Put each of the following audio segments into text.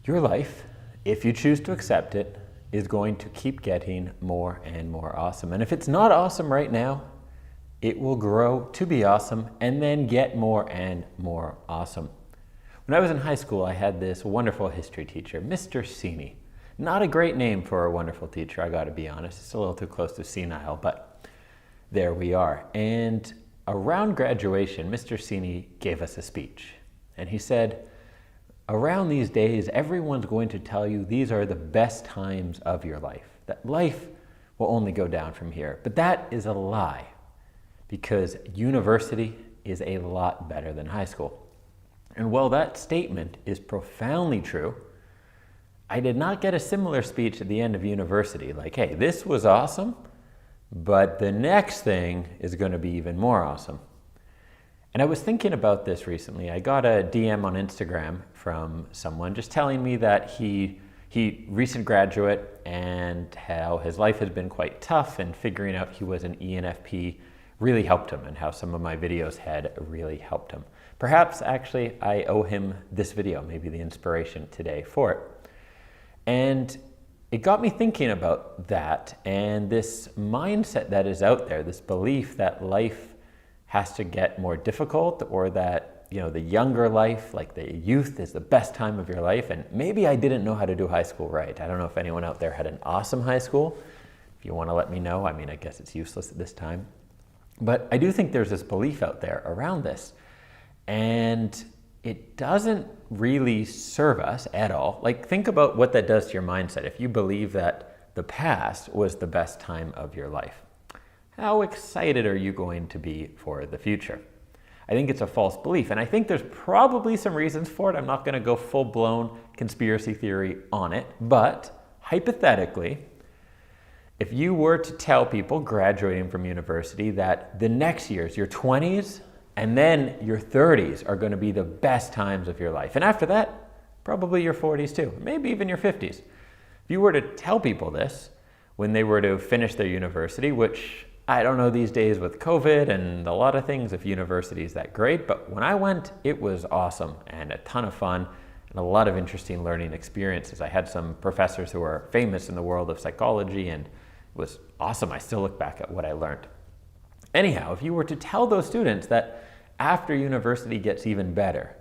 Your life, if you choose to accept it, is going to keep getting more and more awesome. And if it's not awesome right now, it will grow to be awesome and then get more and more awesome. When I was in high school, I had this wonderful history teacher, Mr. Sini. Not a great name for a wonderful teacher, I gotta be honest. It's a little too close to senile, but there we are. And around graduation, Mr. Sini gave us a speech. And he said, around these days, everyone's going to tell you these are the best times of your life. That life will only go down from here. But that is a lie, because university is a lot better than high school. And while that statement is profoundly true, I did not get a similar speech at the end of university, like, hey, this was awesome, but the next thing is going to be even more awesome. And I was thinking about this recently. I got a DM on Instagram from someone just telling me that he recent graduate and how his life has been quite tough, and figuring out he was an ENFP really helped him, and how some of my videos had really helped him. Perhaps actually I owe him this video, maybe the inspiration today for it. And it got me thinking about that and this mindset that is out there, this belief that life has to get more difficult, or that, you know, the younger life, like the youth, is the best time of your life. And maybe I didn't know how to do high school right. I don't know if anyone out there had an awesome high school. If you want to let me know, I mean, I guess it's useless at this time. But I do think there's this belief out there around this. And it doesn't really serve us at all. Like, think about what that does to your mindset. If you believe that the past was the best time of your life, how excited are you going to be for the future? I think it's a false belief, and I think there's probably some reasons for it. I'm not going to go full-blown conspiracy theory on it, but hypothetically, if you were to tell people graduating from university that the next years, your 20s and then your 30s, are going to be the best times of your life, and after that, probably your 40s too, maybe even your 50s. If you were to tell people this when they were to finish their university, which I don't know these days with COVID and a lot of things if university is that great, but when I went, it was awesome and a ton of fun and a lot of interesting learning experiences. I had some professors who are famous in the world of psychology, and it was awesome. I still look back at what I learned. Anyhow, if you were to tell those students that after university gets even better,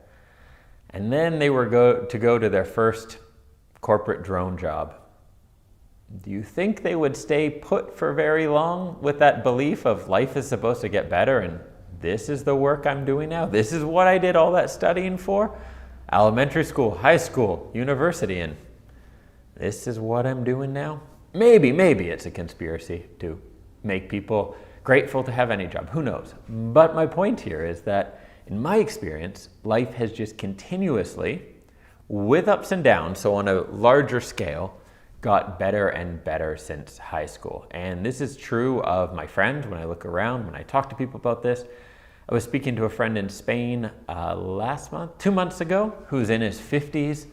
and then they were to go to their first corporate drone job, do you think they would stay put for very long with that belief of life is supposed to get better and this is the work I'm doing now? This is what I did all that studying for? Elementary school, high school, university, and this is what I'm doing now? Maybe it's a conspiracy to make people grateful to have any job. Who knows? But my point here is that in my experience, life has just continuously, with ups and downs, so on a larger scale, got better and better since high school. And this is true of my friends. When I look around, when I talk to people about this, I was speaking to a friend in Spain last month, 2 months ago, who's in his 50s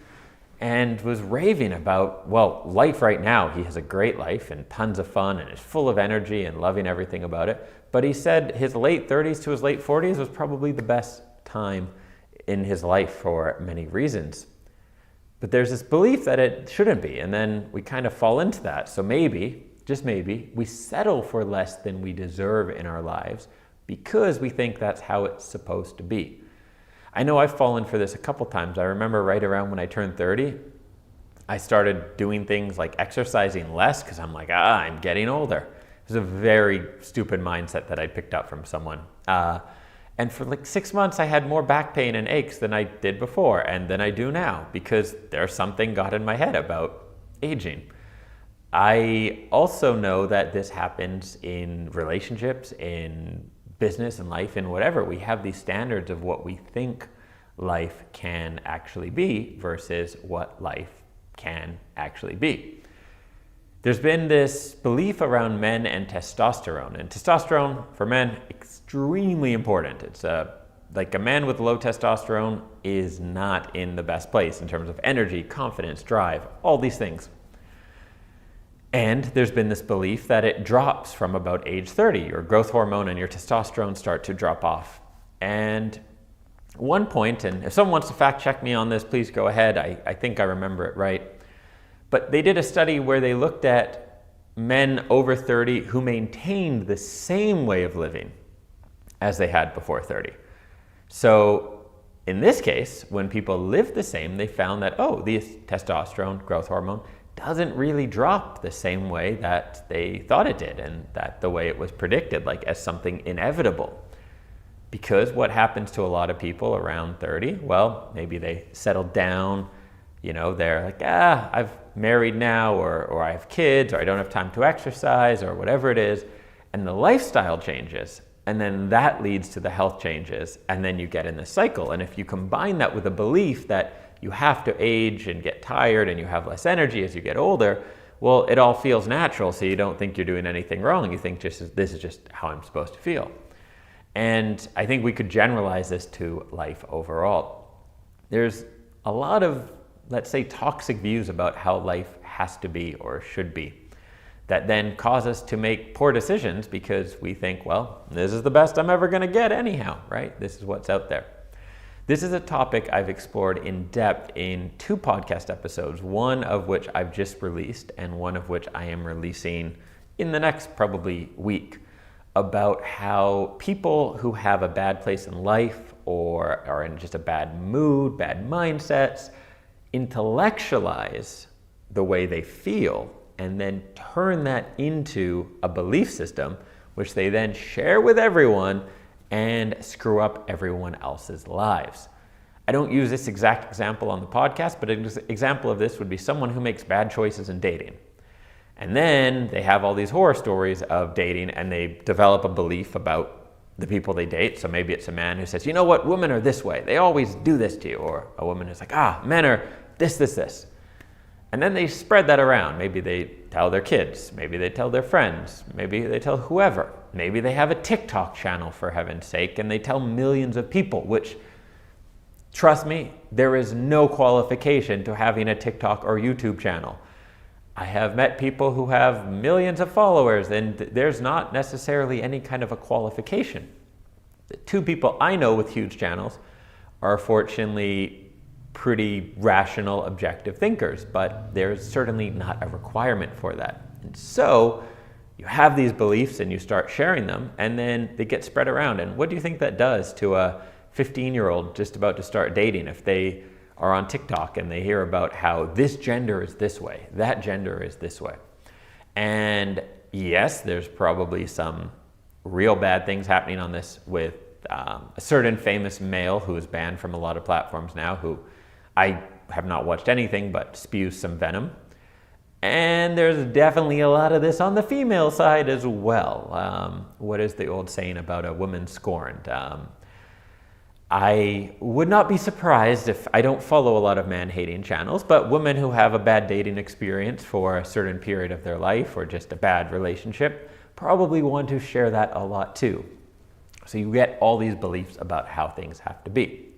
and was raving about, well, life right now. He has a great life and tons of fun and is full of energy and loving everything about it. But he said his late 30s to his late 40s was probably the best time in his life for many reasons. But there's this belief that it shouldn't be, and then we kind of fall into that. So maybe, just maybe, we settle for less than we deserve in our lives because we think that's how it's supposed to be. I know I've fallen for this a couple times. I remember right around when I turned 30, I started doing things like exercising less because I'm like, I'm getting older. It was a very stupid mindset that I picked up from someone. And for like 6 months, I had more back pain and aches than I did before and than I do now, because there's something got in my head about aging. I also know that this happens in relationships, in business and life, in whatever. We have these standards of what we think life can actually be versus what life can actually be. There's been this belief around men and testosterone. And testosterone for men, extremely important. It's like a man with low testosterone is not in the best place in terms of energy, confidence, drive, all these things. And there's been this belief that it drops from about age 30. Your growth hormone and your testosterone start to drop off. And one point, and if someone wants to fact check me on this, please go ahead. I think I remember it right. But they did a study where they looked at men over 30 who maintained the same way of living as they had before 30. So in this case, when people live the same, they found that, oh, the testosterone, growth hormone, doesn't really drop the same way that they thought it did, and that the way it was predicted, like as something inevitable. Because what happens to a lot of people around 30, well, maybe they settled down, they're like, I've married now, or I have kids, or I don't have time to exercise, or whatever it is, and the lifestyle changes, and then that leads to the health changes, and then you get in this cycle. And if you combine that with a belief that you have to age and get tired and you have less energy as you get older, well, it all feels natural, so you don't think you're doing anything wrong. You think this is just how I'm supposed to feel. And I think we could generalize this to life overall. There's a lot of, let's say, toxic views about how life has to be or should be that then cause us to make poor decisions because we think, well, this is the best I'm ever going to get anyhow, right? This is what's out there. This is a topic I've explored in depth in 2 podcast episodes, one of which I've just released and one of which I am releasing in the next probably week, about how people who have a bad place in life or are in just a bad mood, bad mindsets, intellectualize the way they feel and then turn that into a belief system, which they then share with everyone and screw up everyone else's lives. I don't use this exact example on the podcast, but an example of this would be someone who makes bad choices in dating. And then they have all these horror stories of dating and they develop a belief about the people they date. So maybe it's a man who says, you know what, women are this way. They always do this to you. Or a woman who's like, men are this. And then they spread that around. Maybe they tell their kids. Maybe they tell their friends. Maybe they tell whoever. Maybe they have a TikTok channel, for heaven's sake, and they tell millions of people, which, trust me, there is no qualification to having a TikTok or YouTube channel. I have met people who have millions of followers, and there's not necessarily any kind of a qualification. The 2 people I know with huge channels are fortunately pretty rational, objective thinkers, but there's certainly not a requirement for that. And so you have these beliefs and you start sharing them, and then they get spread around. And what do you think that does to a 15-year-old just about to start dating if they are on TikTok and they hear about how this gender is this way, that gender is this way? And yes, there's probably some real bad things happening on this with a certain famous male who is banned from a lot of platforms now, who I have not watched anything but spews some venom. And there's definitely a lot of this on the female side as well. What is the old saying about a woman scorned? I would not be surprised if I don't follow a lot of man-hating channels, but women who have a bad dating experience for a certain period of their life or just a bad relationship probably want to share that a lot too. So you get all these beliefs about how things have to be.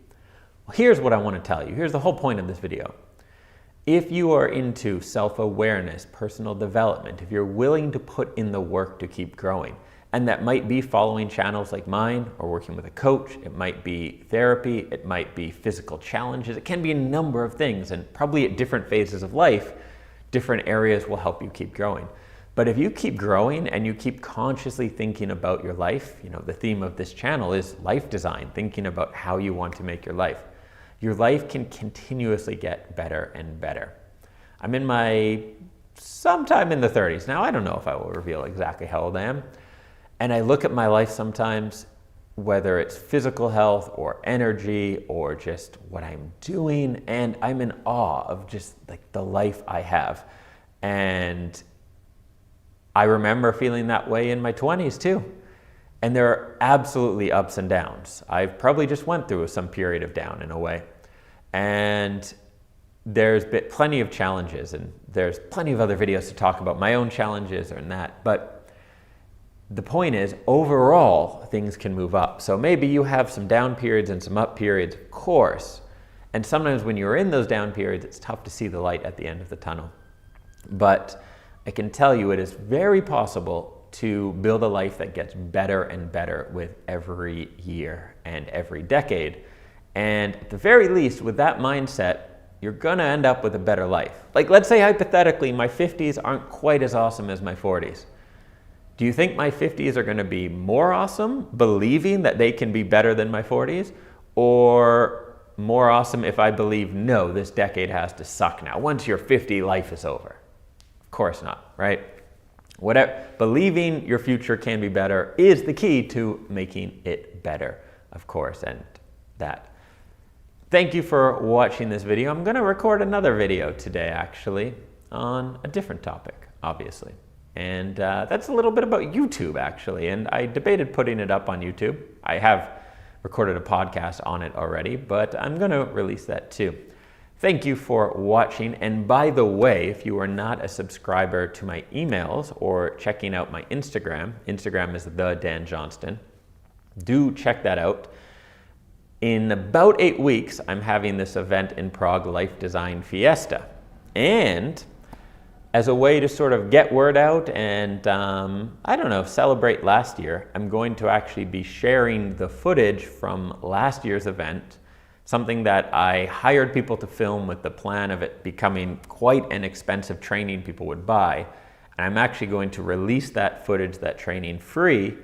Well, here's what I want to tell you. Here's the whole point of this video. If you are into self-awareness, personal development, if you're willing to put in the work to keep growing, and that might be following channels like mine or working with a coach, it might be therapy, it might be physical challenges, it can be a number of things, and probably at different phases of life, different areas will help you keep growing. But if you keep growing and you keep consciously thinking about your life, the theme of this channel is life design, thinking about how you want to make your life can continuously get better and better. I'm in sometime in the 30s. Now, I don't know if I will reveal exactly how old I am. And I look at my life sometimes, whether it's physical health or energy or just what I'm doing, and I'm in awe of just like the life I have. And I remember feeling that way in my 20s too. And there are absolutely ups and downs. I probably just went through some period of down in a way. And there's been plenty of challenges, and there's plenty of other videos to talk about my own challenges and that. But the point is, overall, things can move up. So maybe you have some down periods and some up periods, of course. And sometimes when you're in those down periods, it's tough to see the light at the end of the tunnel. But I can tell you it is very possible to build a life that gets better and better with every year and every decade. And at the very least, with that mindset, you're going to end up with a better life. Like, let's say hypothetically, my 50s aren't quite as awesome as my 40s. Do you think my 50s are going to be more awesome, believing that they can be better than my 40s? Or more awesome if I believe, no, this decade has to suck now. Once you're 50, life is over. Of course not, right? Whatever, believing your future can be better is the key to making it better, of course, and that. Thank you for watching this video. I'm going to record another video today, actually, on a different topic, obviously. And that's a little bit about YouTube, actually. And I debated putting it up on YouTube. I have recorded a podcast on it already, but I'm going to release that too. Thank you for watching. And by the way, if you are not a subscriber to my emails or checking out my Instagram is the Dan Johnston, do check that out. In about 8 weeks, I'm having this event in Prague, Life Design Fiesta. And as a way to sort of get word out and, I don't know, celebrate last year, I'm going to actually be sharing the footage from last year's event, something that I hired people to film with the plan of it becoming quite an expensive training people would buy. And I'm actually going to release that footage, that training, free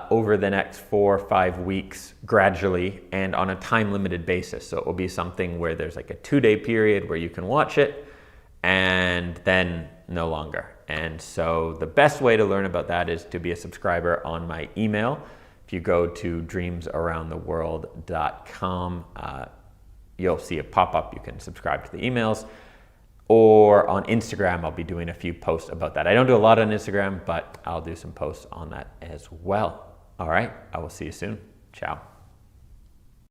over the next 4 or 5 weeks gradually and on a time-limited basis. So it will be something where there's like a 2-day period where you can watch it and then no longer. And so the best way to learn about that is to be a subscriber on my email. If you go to dreamsaroundtheworld.com, you'll see a pop-up. You can subscribe to the emails. Or on Instagram, I'll be doing a few posts about that. I don't do a lot on Instagram, but I'll do some posts on that as well. All right, I will see you soon. Ciao.